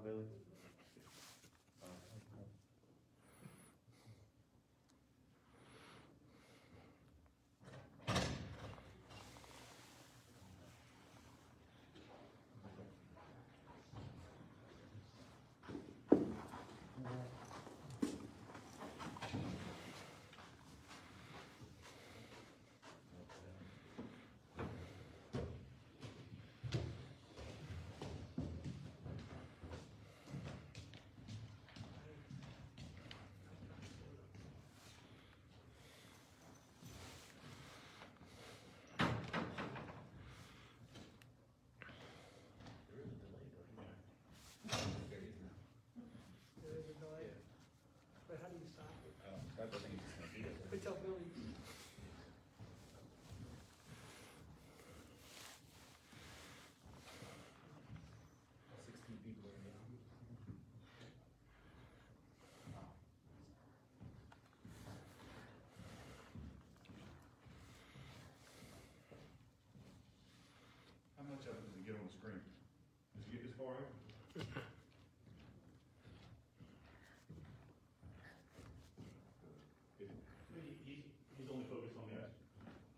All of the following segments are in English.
Billy? But how do you stop it? I think it's just gonna be it. But tell Billy. People are down. How much of it does it get on the screen? Does it get this far over? He's only focused on that.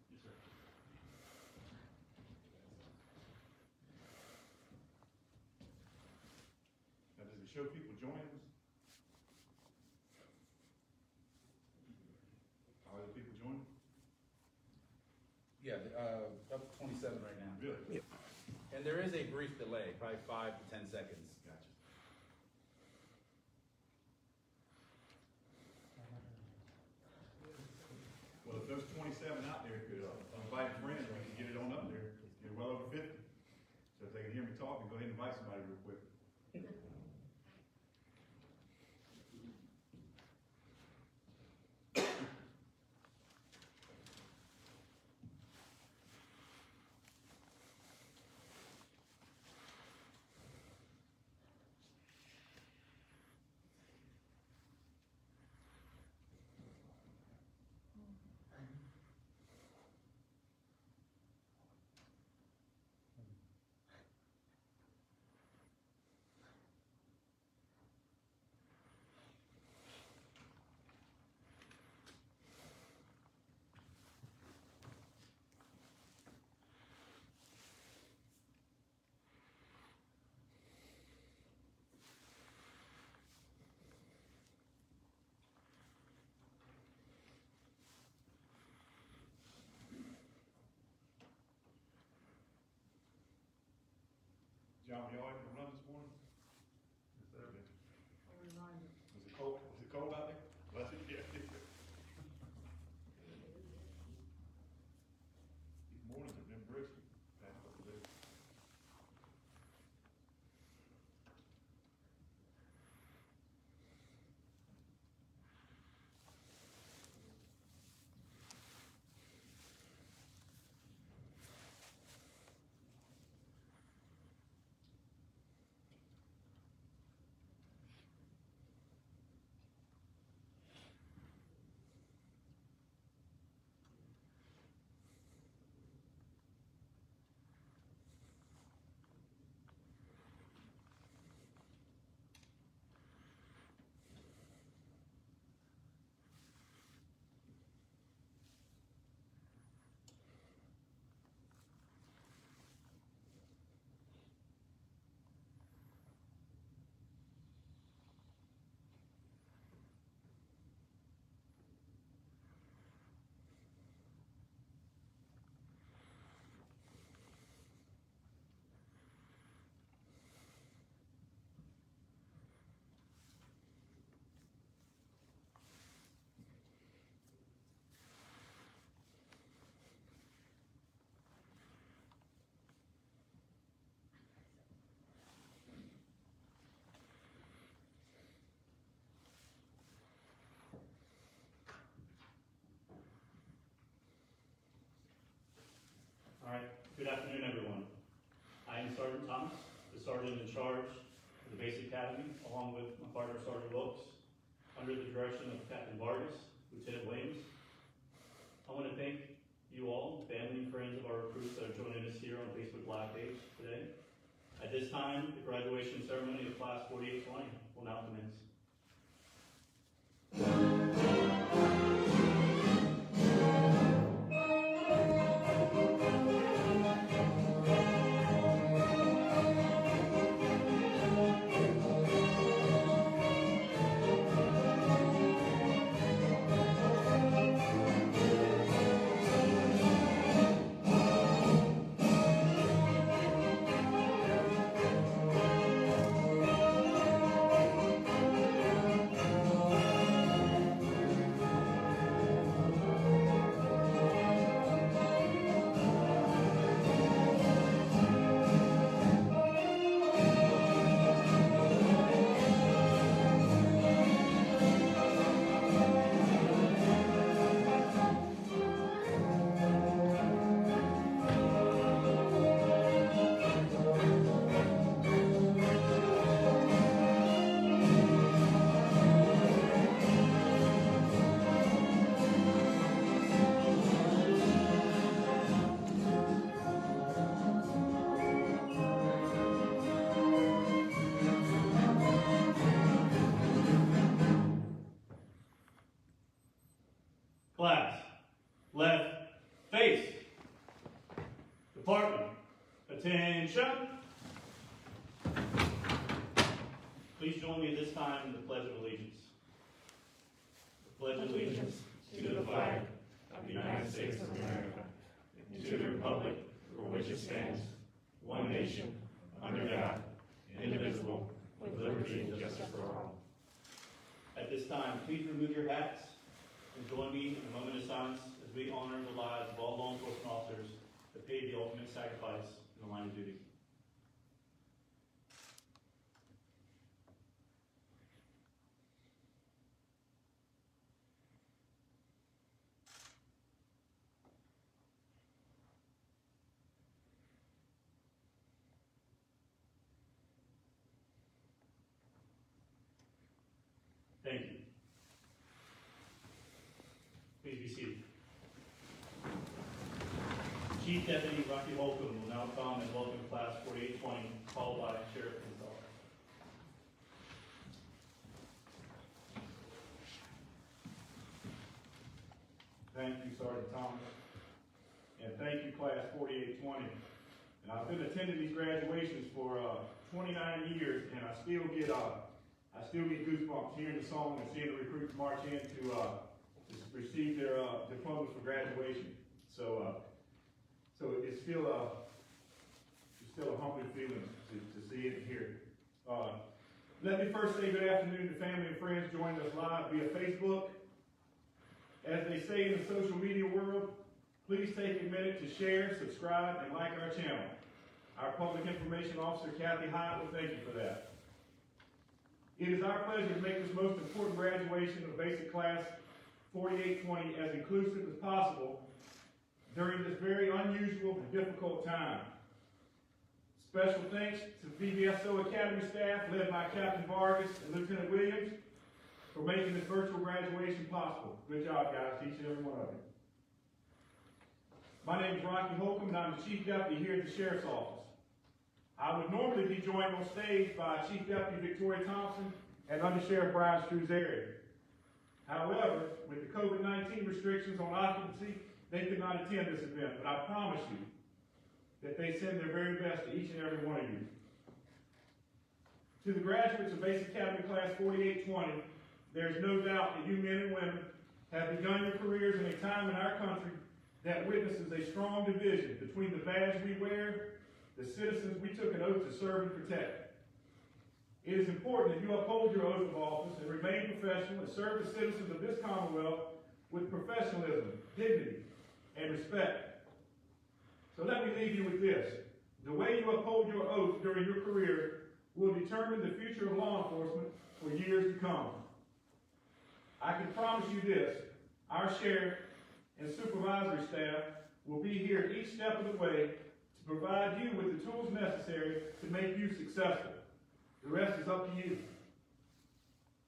Yes, sir. Now, does it show people joining us? Are the people joining? Yeah, up to 27 right now. Really? Yep. And there is a brief delay, probably 5 to 10 seconds. Gotcha. Well, if there's 27 out there, could invite a friend, we can get it on up there. Get well over 50. So if they can hear me talking, go ahead and invite somebody real quick. John, y'all had to run this morning? Yes, sir. I'll remind him. Was it cold? Was it cold out there? Was it? Yeah. These mornings have been brisk. Past couple of days. All right, good afternoon, everyone. I am Sergeant Thomas, the sergeant in charge of the Basic Academy, along with my partner, Sergeant Wilkes, under the direction of Captain Vargas, Lieutenant Williams. I want to thank you all, family and friends of our recruits that are joining us here on Facebook Live page today. I At this time, the graduation ceremony of Class 4820 will now commence. Class, left, face. Department, attention. Please join me at this time in the Pledge of Allegiance. The Pledge of Allegiance to the flag of the United States of America, and to the republic for which it stands, one nation, under God, indivisible, with liberty and justice for all. At this time, please remove your hats and join me in a moment of silence as we honor the lives of all law enforcement officers that paid the ultimate sacrifice in the line of duty. Thank you. Please be seated. Chief Deputy Rocky Holcomb will now come and welcome Class 4820, followed by Sheriff Gonzalez. Thank you, Sergeant Thomas. And thank you, Class 4820. And I've been attending these graduations for 29 years, and I still get goosebumps hearing the song and seeing the recruits march in to receive their diplomas for graduation. So it's still a humbling feeling to see it and hear it. Let me first say good afternoon to family and friends joining us live via Facebook. As they say in the social media world, please take a minute to share, subscribe, and like our channel. Our Public Information Officer, Kathy Hyatt, will thank you for that. It is our pleasure to make this most important graduation of Basic Class 4820 as inclusive as possible during this very unusual and difficult time. Special thanks to VBSO Academy staff led by Captain Vargas and Lieutenant Williams for making this virtual graduation possible. Good job, guys, each and every one of you. My name is Rocky Holcomb, and I'm the Chief Deputy here at the Sheriff's Office. I would normally be joined on stage by Chief Deputy Victoria Thompson and Under Sheriff Brian Struzeri. However, with the COVID-19 restrictions on occupancy, they could not attend this event, but I promise you that they send their very best to each and every one of you. To the graduates of Basic Academy Class 4820, there is no doubt that you men and women have begun your careers in a time in our country that witnesses a strong division between the badge we wear, the citizens we took an oath to serve and protect. It is important that you uphold your oath of office and remain professional and serve the citizens of this Commonwealth with professionalism, dignity, and respect. So let me leave you with this. The way you uphold your oath during your career will determine the future of law enforcement for years to come. I can promise you this, our sheriff and supervisory staff will be here each step of the way to provide you with the tools necessary to make you successful. The rest is up to you.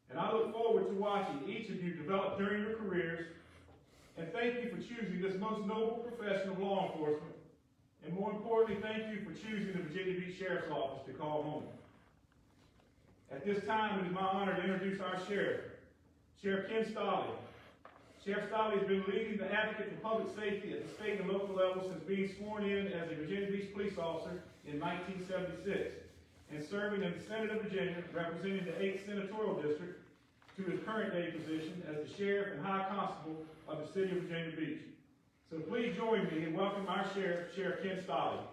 And I look forward to watching each of you develop during your careers, and thank you for choosing this most noble profession of law enforcement And more importantly, thank you for choosing the Virginia Beach Sheriff's Office to call home. At this time, it is my honor to introduce our sheriff, Sheriff Ken Stalin. Sheriff Stalin has been leading the advocate for public safety at the state and local level since being sworn in as a Virginia Beach police officer in 1976, and serving in the Senate of Virginia, representing the 8th Senatorial District, to his current day position as the Sheriff and High Constable of the City of Virginia Beach. So please join me in welcoming our Sheriff, Sheriff Ken Stalin.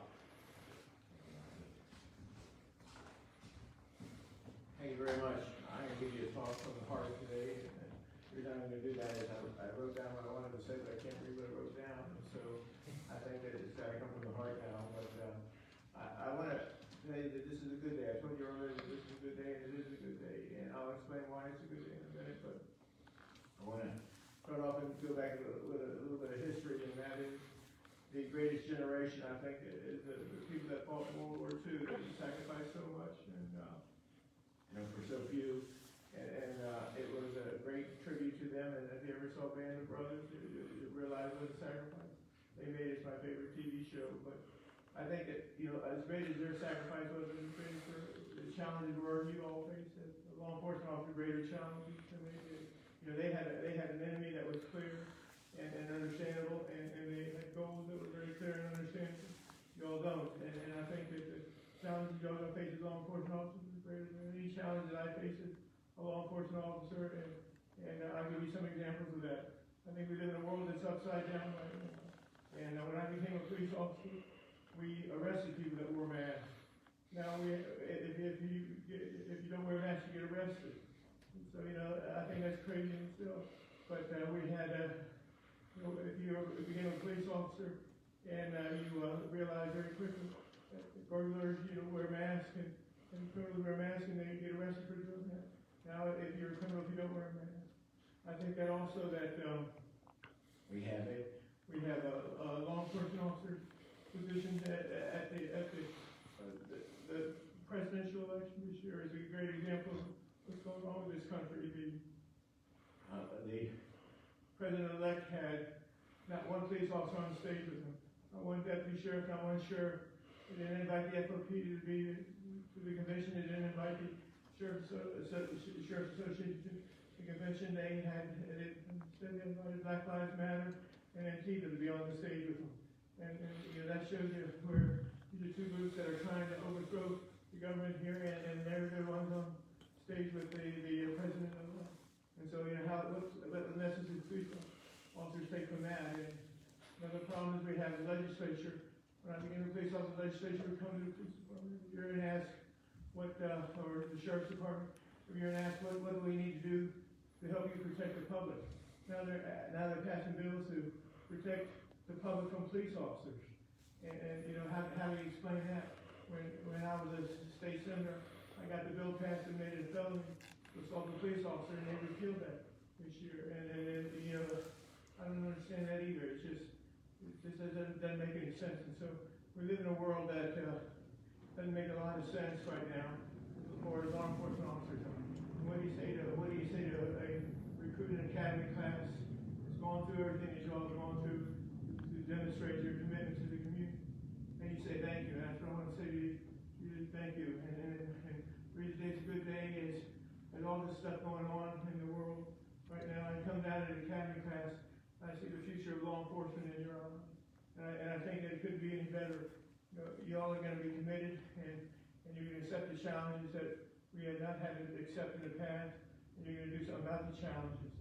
Thank you very much. I'm going to give you a talk from the heart today. And the reason I'm going to do that is I wrote down what I wanted to say, but I can't read what I wrote down. And so I think that it's got to come from the heart now. But I want to say that this is a good day. I told you earlier that this is a good day, and it is a good day. And I'll explain why it's a good day in a minute. But I want to start off and go back with a little bit of history, and that is the greatest generation, I think, is the people that fought in World War II. They sacrificed so much, and for so few, and it was a great tribute to them. And if you ever saw Band of Brothers, you realize what a sacrifice they made. It's my favorite TV show. But I think that, as great as their sacrifice was, as great as the challenges were, you all faced as law enforcement officer, greater challenges. They had an enemy that was clear and understandable, and they had goals that were very clear and understandable. You all don't, and I think that the challenges you all don't face as law enforcement officers is greater than any challenge that I face as a law enforcement officer, and I'll give you some examples of that. I think we live in a world that's upside down right now, and when I became a police officer, we arrested people that wore masks. Now, if you don't wear a mask, you get arrested. So, I think that's crazy in itself. But we had, if you became a police officer and you realize very quickly that burglars, wear masks and criminals wear masks and they get arrested for doing that. Now, if you're a criminal, if you don't wear a mask. I think that also that we have a law enforcement officer position at the presidential election this year is a great example of what's going on with this country. The president-elect had not one police officer on stage with him, not one deputy sheriff, not one sheriff. They didn't invite the FOP to be to the convention. They didn't invite the Sheriff's Association to the convention. They instead invited Black Lives Matter and Antifa to be on the stage with them. And that shows you where these are two groups that are trying to overthrow the government here, and they're the ones on stage with the president of the. And so, how it looks, what the message the police officers take from that. And another problem is we have the legislature. When I became a police officer, the legislature would come to the police department every year and ask or the sheriff's department every year and ask what do we need to do to help you protect the public. Now they're passing bills to protect the public from police officers. And how do you explain that? When I was a state senator, I got the bill passed and made it a felony to assault a police officer, and they repealed that this year. And I don't understand that either. It just doesn't make any sense. And so we live in a world that doesn't make a lot of sense right now for law enforcement officers. What do you say to a recruited academy class that's gone through everything that you all have gone through to demonstrate your commitment to the community? And you say thank you. And that's what I want to say to you. Thank you. And today's a good day. There's all this stuff going on in the world right now. I come down to the academy class, and I see the future of law enforcement in your eyes. And I think that it couldn't be any better. You all are going to be committed, and you're going to accept the challenges that we have not had to accept in the past, and you're going to do something about the challenges.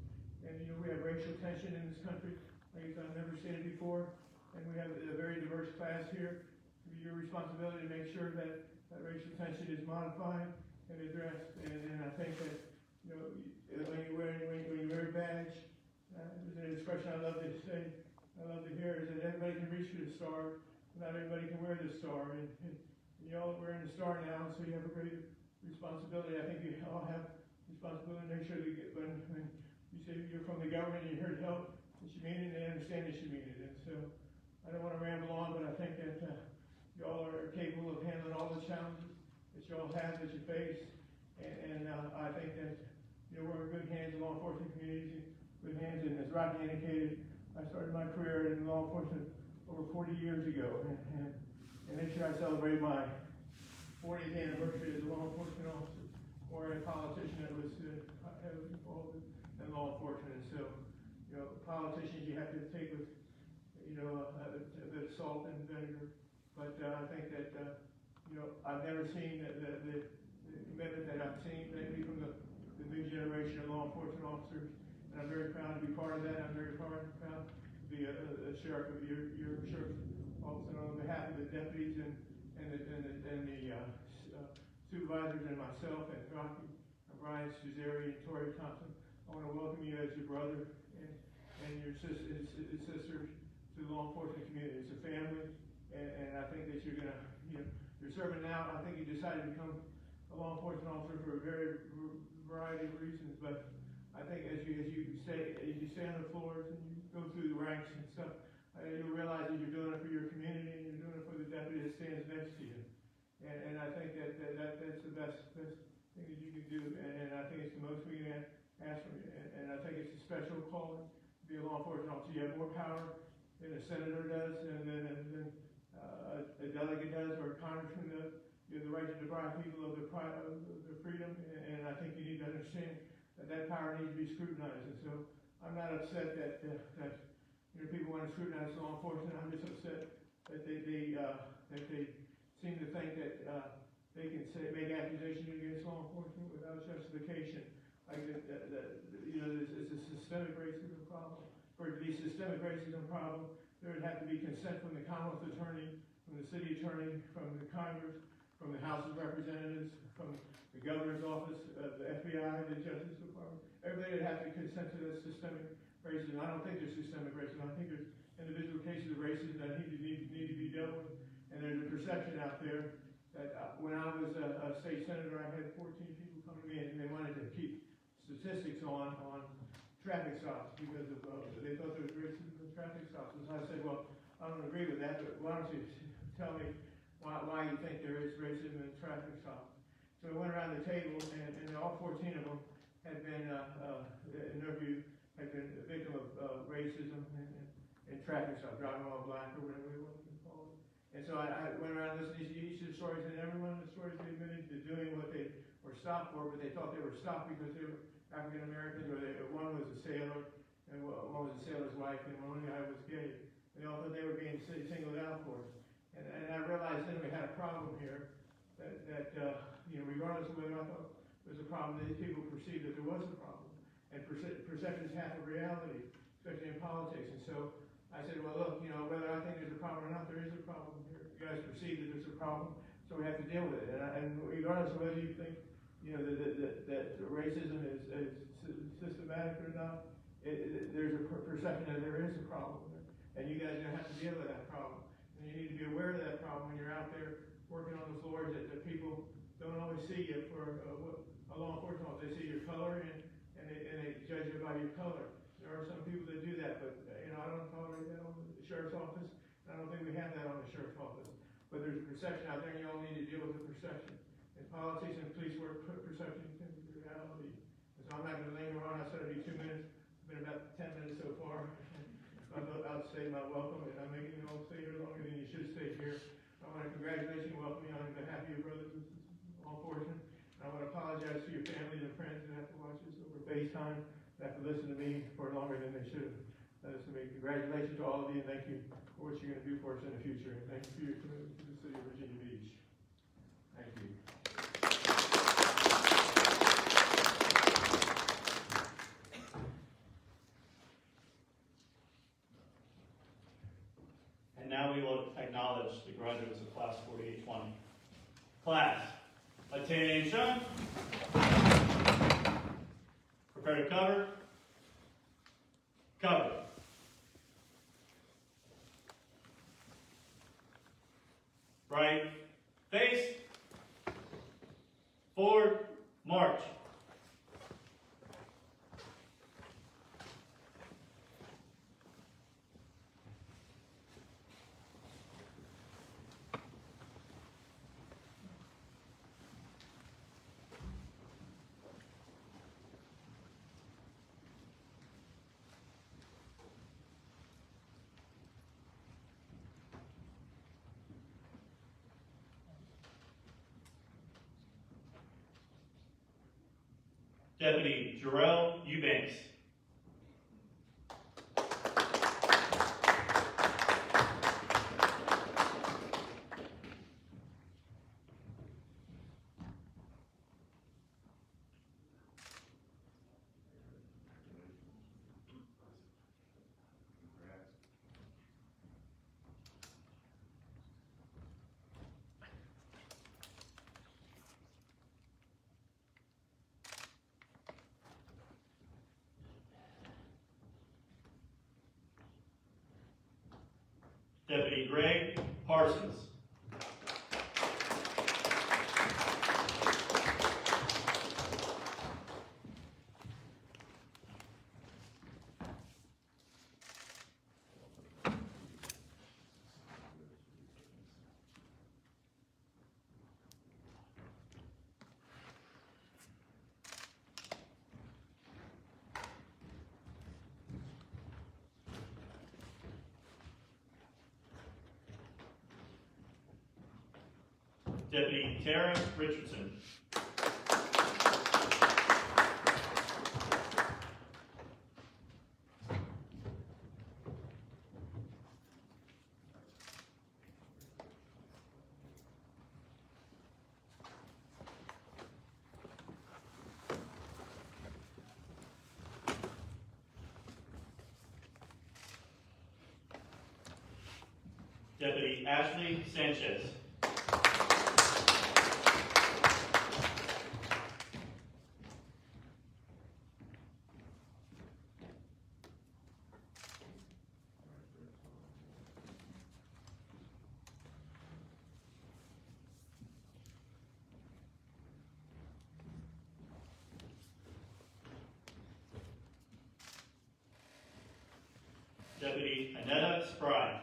And we have racial tension in this country, like I've never seen it before, and we have a very diverse class here. It's your responsibility to make sure that racial tension is modified and addressed. And I think that when you wear a badge, there's an expression I love to say, I love to hear, is that everybody can reach for the star, but not everybody can wear the star. And you all are wearing the star now, so you have a great responsibility. I think you all have responsibility to make sure that when you say you're from the government and you're here to help, that you mean it and they understand that you mean it. And so I don't want to ramble on, but I think that you all are capable of handling all the challenges that you all have, that you face. And I think that we're in good hands in law enforcement communities, good hands. And as Rodney indicated, I started my career in law enforcement over 40 years ago. And this year I celebrate my 40th anniversary as a law enforcement officer, or a politician that was heavily involved in law enforcement. And so, politicians you have to take with, a bit of salt and vinegar. But I think that, I've never seen the commitment that I've seen lately from the new generation of law enforcement officers. And I'm very proud to be part of that. I'm very proud to be a sheriff of your sheriff's office. And on behalf of the deputies and the supervisors and myself and Rocky, Brian Suzeri and Tori Thompson, I want to welcome you as your brother and your sister to the law enforcement community. It's a family, and I think that you're gonna, you're serving now. I think you decided to become a law enforcement officer for a variety of reasons, but I think as you stay on the floors and you go through the ranks and stuff, you'll realize that you're doing it for your community and you're doing it for the deputy that stands next to you. And I think that's the best thing that you can do, and I think it's the most we can ask from you. And I think it's a special calling to be a law enforcement officer. You have more power than a senator does, and than a delegate does, or a congressman does. You have the right to deprive people of their freedom, and I think you need to understand that power needs to be scrutinized. And so I'm not upset that people want to scrutinize law enforcement. I'm just upset that they seem to think that they can make accusations against law enforcement without justification. Like it's a systemic racism problem. For it to be a systemic racism problem, there would have to be consent from the Commonwealth Attorney, from the City Attorney, from the Congress, from the House of Representatives, from the Governor's Office, the FBI, the Justice Department. Everybody would have to consent to this systemic racism. I don't think there's systemic racism. I think there's individual cases of racism that need to be dealt with. And there's a perception out there that when I was a state senator, I had 14 people come to me and they wanted to keep statistics on traffic stops because of they thought there was racism in traffic stops. And so I said, well, I don't agree with that, but why don't you tell me why you think there is racism in traffic stops? So we went around the table, and all 14 of them had been interviewed, had been a victim of racism in traffic stops, driving while black or whatever they wanted to call it. And so I went around listening to each of the stories, and every one of the stories they admitted to doing what they were stopped for, but they thought they were stopped because they were African Americans, or one was a sailor, and one was a sailor's wife, and one guy was gay. And they all thought they were being singled out for it. And I realized then we had a problem here, that regardless of whether I thought there was a problem, these people perceived that there was a problem. And perception is half of reality, especially in politics. And so I said, well, look, whether I think there's a problem or not, there is a problem here. You guys perceive that there's a problem, so we have to deal with it. And regardless of whether you think, that racism is systematic or not, there's a perception that there is a problem. And you guys are going to have to deal with that problem. And you need to be aware of that problem when you're out there working on the floors, that people don't always see you for a law enforcement officer. They see your color and they judge you by your color. There are some people that do that, but I don't tolerate that on the sheriff's office. And I don't think we have that on the sheriff's office. But there's a perception out there, and you all need to deal with the perception. In politics and police work, perception can be reality. And so I'm not going to linger on. I said it'd be 2 minutes. It's been about 10 minutes so far. I'll say my welcome, and I'm making you all stay here longer than you should stay here. I want to congratulate you and welcome you on behalf of your brothers and law enforcement. And I want to apologize to your families and friends that have to watch this over FaceTime, that have to listen to me for longer than they should have. Listen to me. Congratulations to all of you, and thank you for what you're going to do for us in the future. And thank you for your commitment to the city of Virginia Beach. Thank you. And now we will acknowledge the graduates of Class 4820. Class, attention. Prepare to cover. Cover. Right face. Forward. March. Deputy Jarrell Eubanks. Deputy Greg Parsons. Deputy Tara Richardson. Deputy Ashley Sanchez. Deputy Annetta Spry.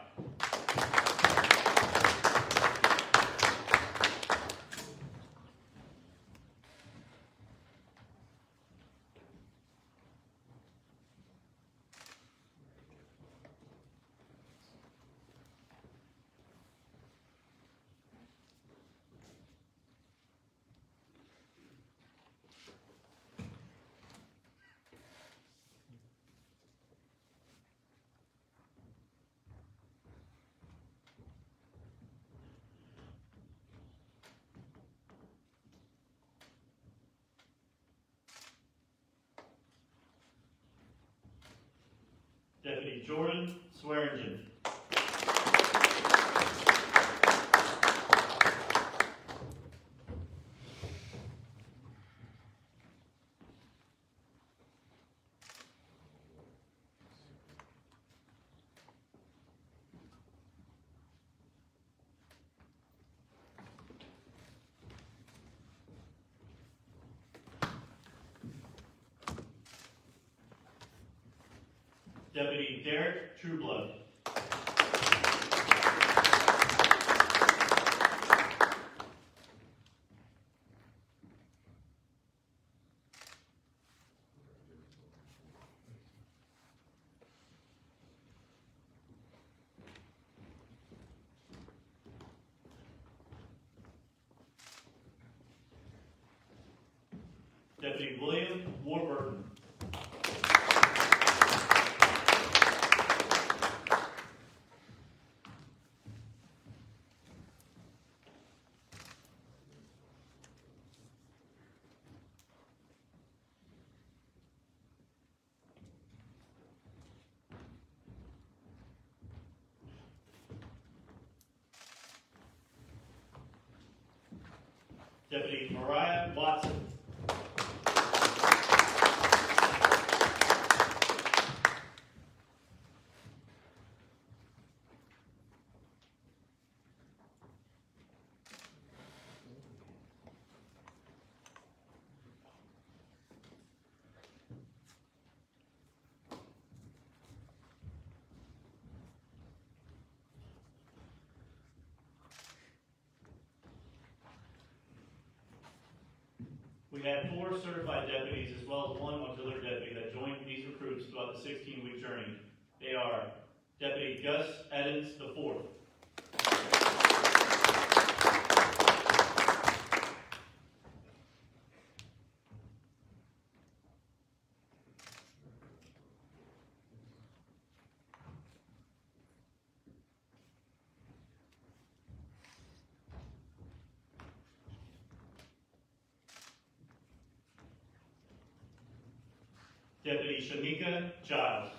Deputy Jordan Swearingen. Deputy Derek Trueblood. Deputy William Warburton. Deputy Mariah Watson. We had 4 certified deputies as well as 1 auxiliary deputy that joined these recruits throughout the 16-week journey. They are Deputy Gus Edens IV, Deputy Shanika Giles.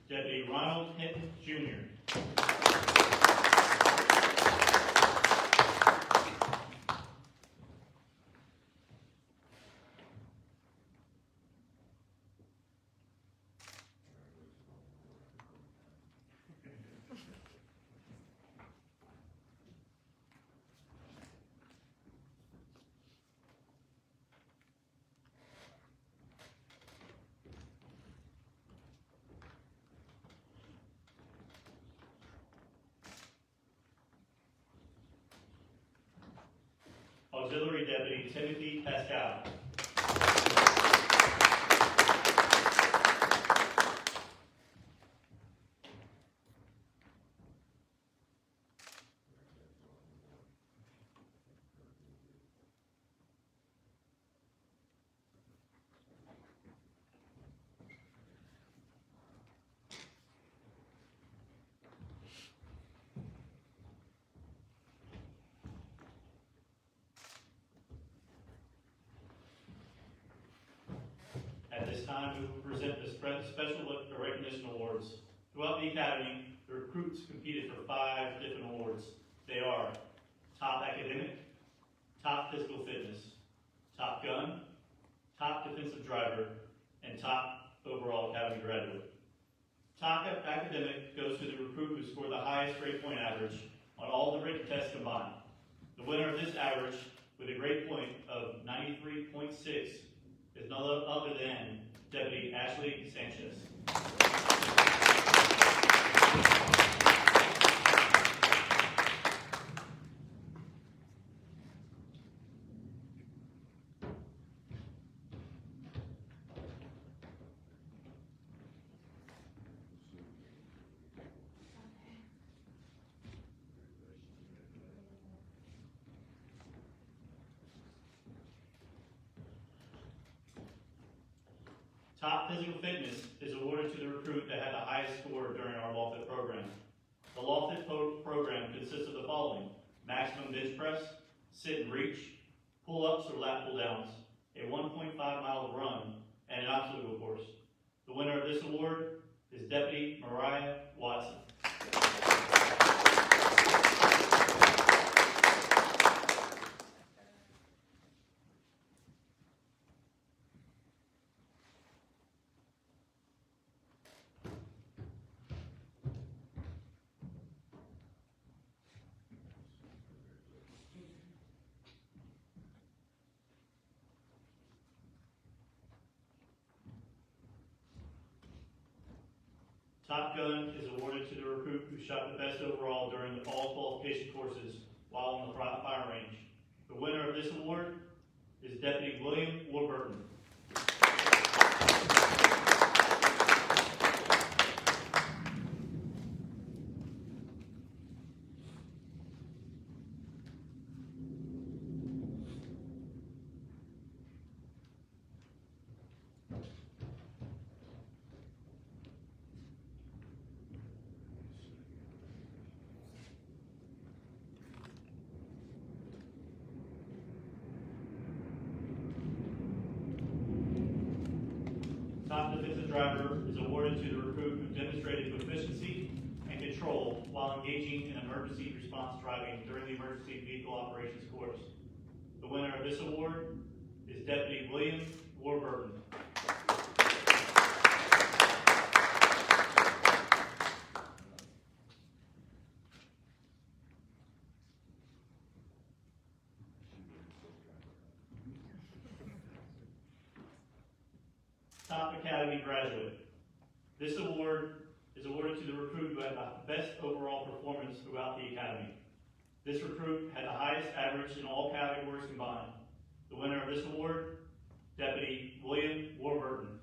Deputy Ronald Hinton Jr. Auxiliary Deputy Timothy Pascal. At this time, we will present the Special Recognition Awards. Throughout the Academy, the recruits competed for 5 different awards. They are Top Academic, Top Physical Fitness, Top Gun, Top Defensive Driver, and Top Overall Academy Graduate. Top Academic goes to the recruit who scored the highest grade point average on all the written tests combined. The winner of this average, with a grade point of 93.6, is none other than Deputy Ashley Sanchez. Top Physical Fitness is awarded to the recruit that had the highest score during our LawFit program. The LawFit program consists of the following: maximum bench press, sit and reach, pull-ups or lat pull-downs, a 1.5-mile run, and an obstacle course. The winner of this award is Deputy Mariah Watson. Top Gun is awarded to the recruit who shot the best overall during all qualification courses while on the fire range. The winner of this award is Deputy William Warburton. Top Defensive Driver is awarded to the recruit who demonstrated proficiency and control while engaging in emergency response driving during the emergency vehicle operations course. The winner of this award is Deputy William Warburton. Top Academy Graduate. This award is awarded to the recruit who had the best overall performance throughout the Academy. This recruit had the highest average in all categories combined. The winner of this award, Deputy William Warburton.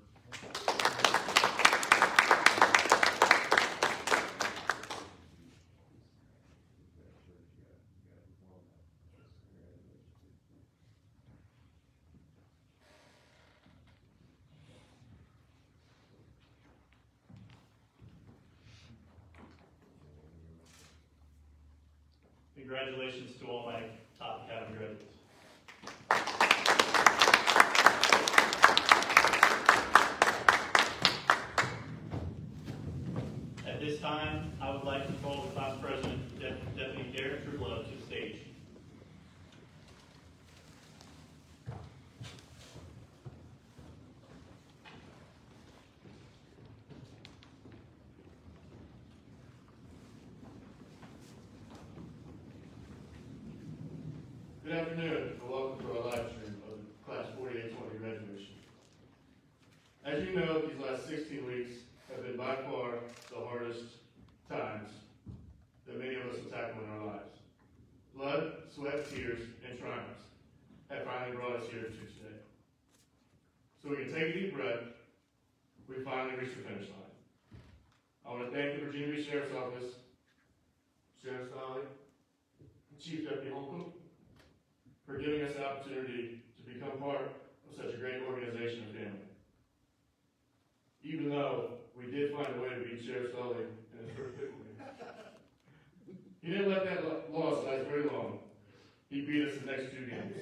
congratulations to all my top Academy graduates. At this time, I would like to call the class president, Deputy Derek Trudeau, to the stage. Good afternoon, and welcome to our live stream of the Class 4820 graduation. As you know, these last 16 weeks have been by far the hardest times that many of us have tackled in our lives. Blood, sweat, tears, and triumphs have finally brought us here to today. So we can take a deep breath. We finally reached the finish line. I want to thank the Virginia Beach Sheriff's Office, Sheriff Stalin, Chief Deputy Holcomb, for giving us the opportunity to become part of such a great organization and family. Even though we did find a way to beat Sheriff Stalin in his first pickle game. He didn't let that loss last very long. He beat us the next 2 games.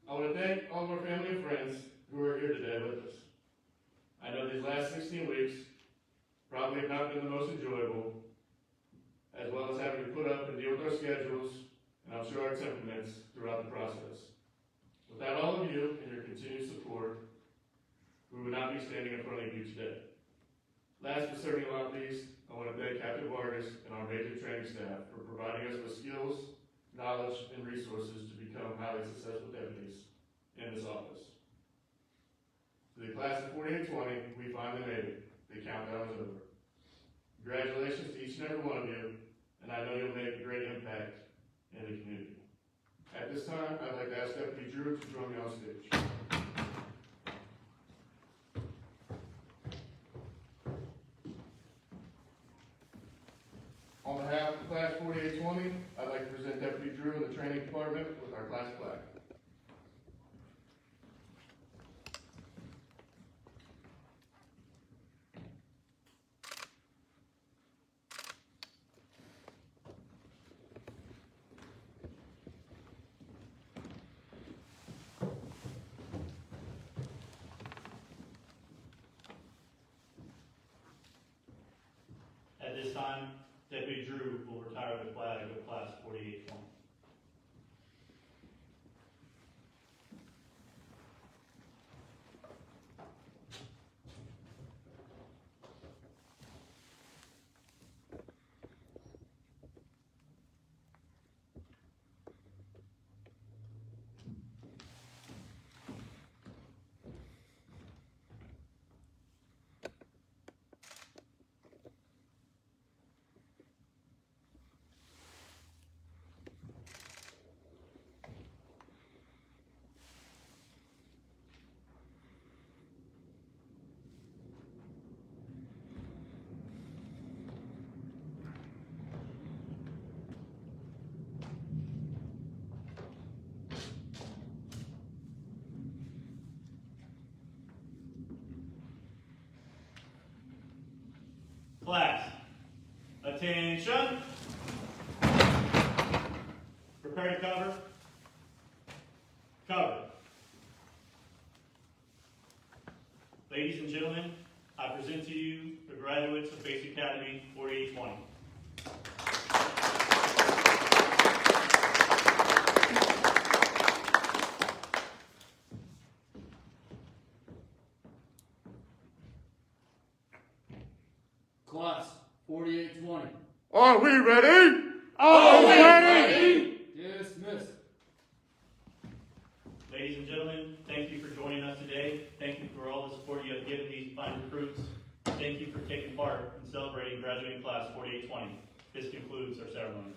I want to thank all of our family and friends who are here today with us. I know these last 16 weeks probably have not been the most enjoyable, as well as having to put up and deal with our schedules, and I'm sure our temperaments throughout the process. Without all of you and your continued support, we would not be standing in front of you today. Last but certainly not least, I want to thank Captain Vargas and our major training staff for providing us with skills, knowledge, and resources to become highly successful deputies in this office. To the class of 4820, we finally made it. The countdown is over. Congratulations to each and every one of you, and I know you'll make a great impact in the community. At this time, I'd like to ask Deputy Drew to join me on stage. On behalf of Class 4820, I'd like to present Deputy Drew in the training department with our class plaque. At this time, Deputy Drew will retire the flag of Class 4820. Class, attention. Prepare to cover. Cover. Ladies and gentlemen, I present to you the graduates of Basic Academy 4820. Class 4820. Are we ready? Are we ready? Dismissed. Ladies and gentlemen, thank you for joining us today. Thank you for all the support you have given these fine recruits. Thank you for taking part in celebrating graduating class 4820. This concludes our ceremony.